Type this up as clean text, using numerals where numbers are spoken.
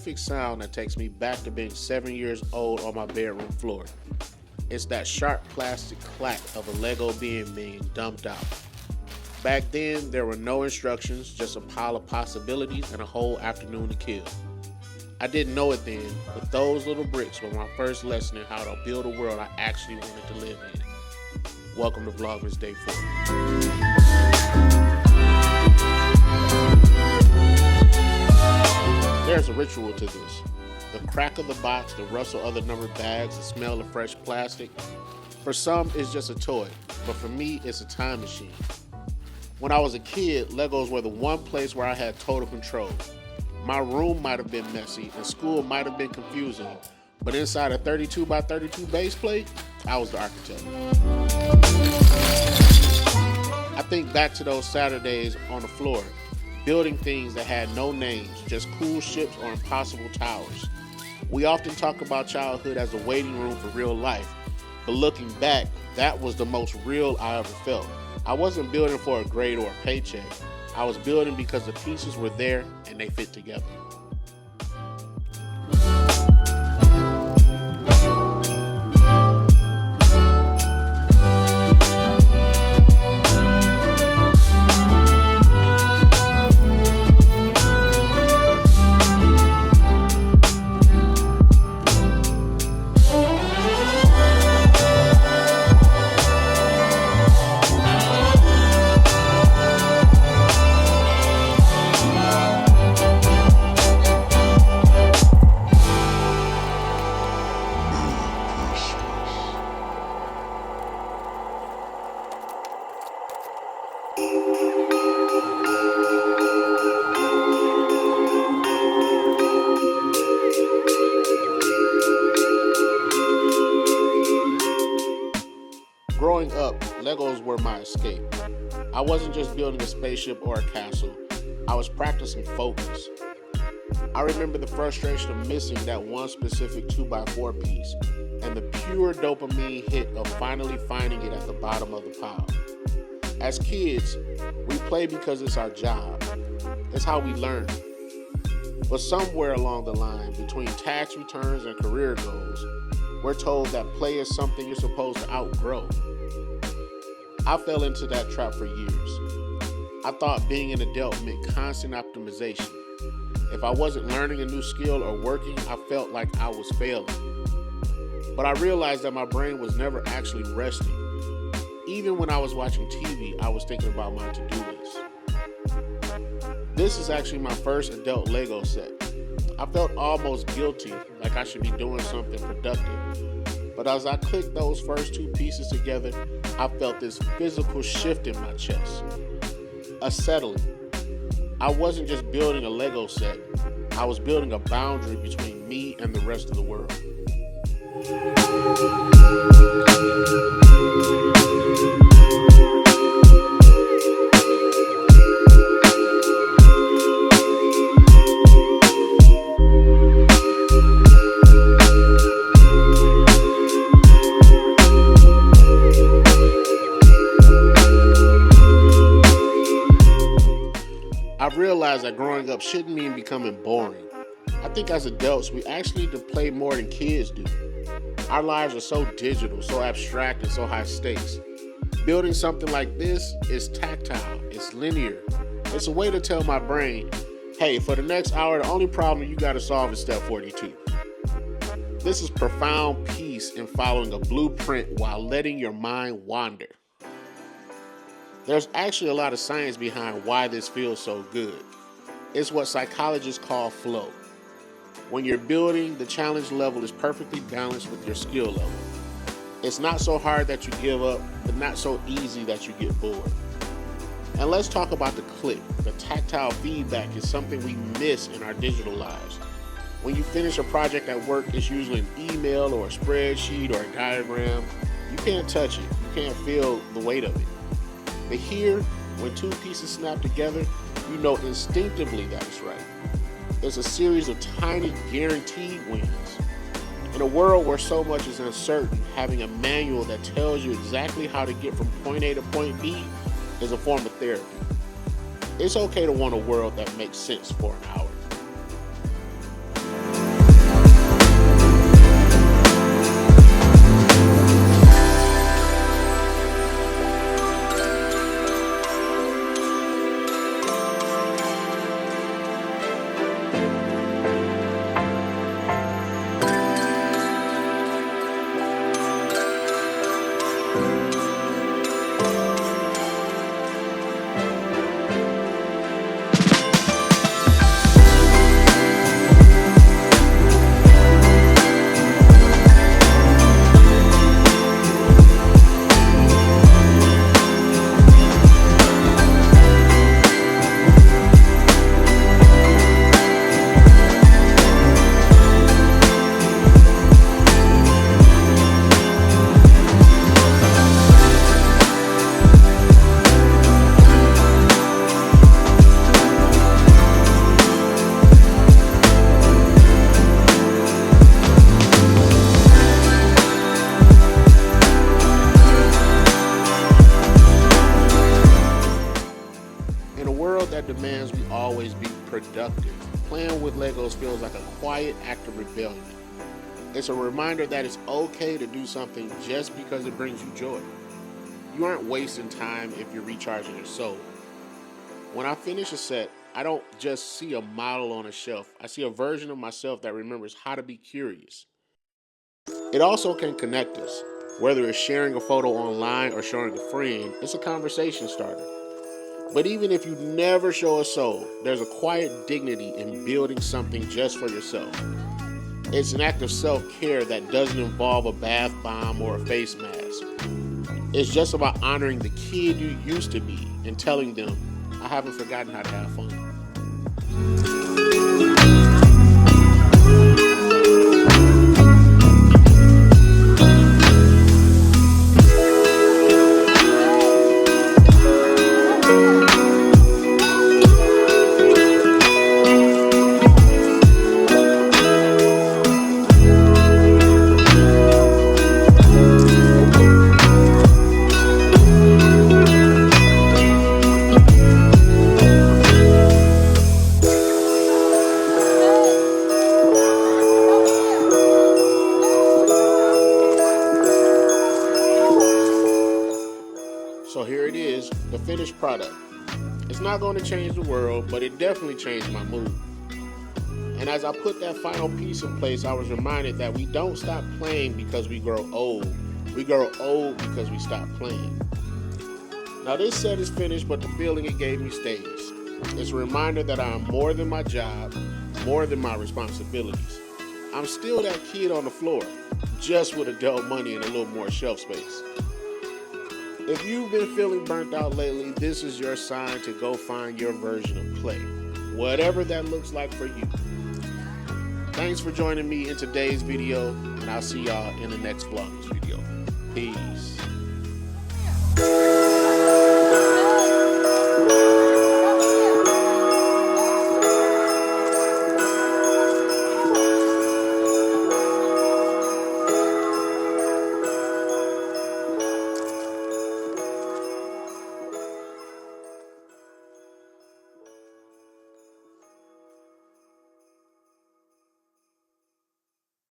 specific sound that takes me back to being 7 years old on my bedroom floor. It's that sharp plastic clack of a Lego being dumped out. Back then, there were no instructions, just a pile of possibilities and a whole afternoon to kill. I didn't know it then, but those little bricks were my first lesson in how to build a world I actually wanted to live in. Welcome to Vlogmas Day 4. There's a ritual to this. The crack of the box, the rustle of the numbered bags, the smell of fresh plastic. For some, it's just a toy, but for me, it's a time machine. When I was a kid, Legos were the one place where I had total control. My room might have been messy and school might have been confusing, but inside a 32 by 32 base plate, I was the architect. I think back to those Saturdays on the floor, building things that had no names, just cool ships or impossible towers. We often talk about childhood as a waiting room for real life, but looking back, that was the most real I ever felt. I wasn't building for a grade or a paycheck. I was building because the pieces were there and they fit together. Growing up, Legos were my escape. I wasn't just building a spaceship or a castle. I was practicing focus. I remember the frustration of missing that one specific 2x4 piece and the pure dopamine hit of finally finding it at the bottom of the pile. As kids, we play because it's our job. It's how we learn. But somewhere along the line, between tax returns and career goals, we're told that play is something you're supposed to outgrow. I fell into that trap for years. I thought being an adult meant constant optimization. If I wasn't learning a new skill or working, I felt like I was failing. But I realized that my brain was never actually resting. Even when I was watching TV, I was thinking about my to-do list. This is actually my first adult Lego set. I felt almost guilty, like I should be doing something productive. But as I clicked those first two pieces together, I felt this physical shift in my chest. A settling. I wasn't just building a Lego set. I was building a boundary between me and the rest of the world. I've realized that growing up shouldn't mean becoming boring. I think as adults, we actually need to play more than kids do. Our lives are so digital, so abstract, and so high stakes. Building something like this is tactile, it's linear. It's a way to tell my brain, hey, for the next hour, the only problem you gotta solve is step 42. This is profound peace in following a blueprint while letting your mind wander. There's actually a lot of science behind why this feels so good. It's what psychologists call flow. When you're building, the challenge level is perfectly balanced with your skill level. It's not so hard that you give up, but not so easy that you get bored. And let's talk about the click. The tactile feedback is something we miss in our digital lives. When you finish a project at work, it's usually an email or a spreadsheet or a diagram. You can't touch it. You can't feel the weight of it. But here, when two pieces snap together, you know instinctively that it's right. It's a series of tiny guaranteed wins. In a world where so much is uncertain, having a manual that tells you exactly how to get from point A to point B is a form of therapy. It's okay to want a world that makes sense for an hour. productive. Playing with Legos feels like a quiet act of rebellion. It's a reminder that it's okay to do something just because it brings you joy. You aren't wasting time if you're recharging your soul. When I finish a set, I don't just see a model on a shelf. I see a version of myself that remembers how to be curious. It also can connect us. Whether it's sharing a photo online or showing a friend, it's a conversation starter. But even if you never show a soul, there's a quiet dignity in building something just for yourself. It's an act of self-care that doesn't involve a bath bomb or a face mask. It's just about honoring the kid you used to be and telling them, I haven't forgotten how to have fun. So here it is, the finished product. It's not going to change the world, but it definitely changed my mood. And as I put that final piece in place, I was reminded that we don't stop playing because we grow old. We grow old because we stop playing. Now this set is finished, but the feeling it gave me stays. It's a reminder that I am more than my job, more than my responsibilities. I'm still that kid on the floor, just with adult money and a little more shelf space. If you've been feeling burnt out lately, this is your sign to go find your version of play, whatever that looks like for you. Thanks for joining me in today's video, and I'll see y'all in the next Vlogmas video. Peace.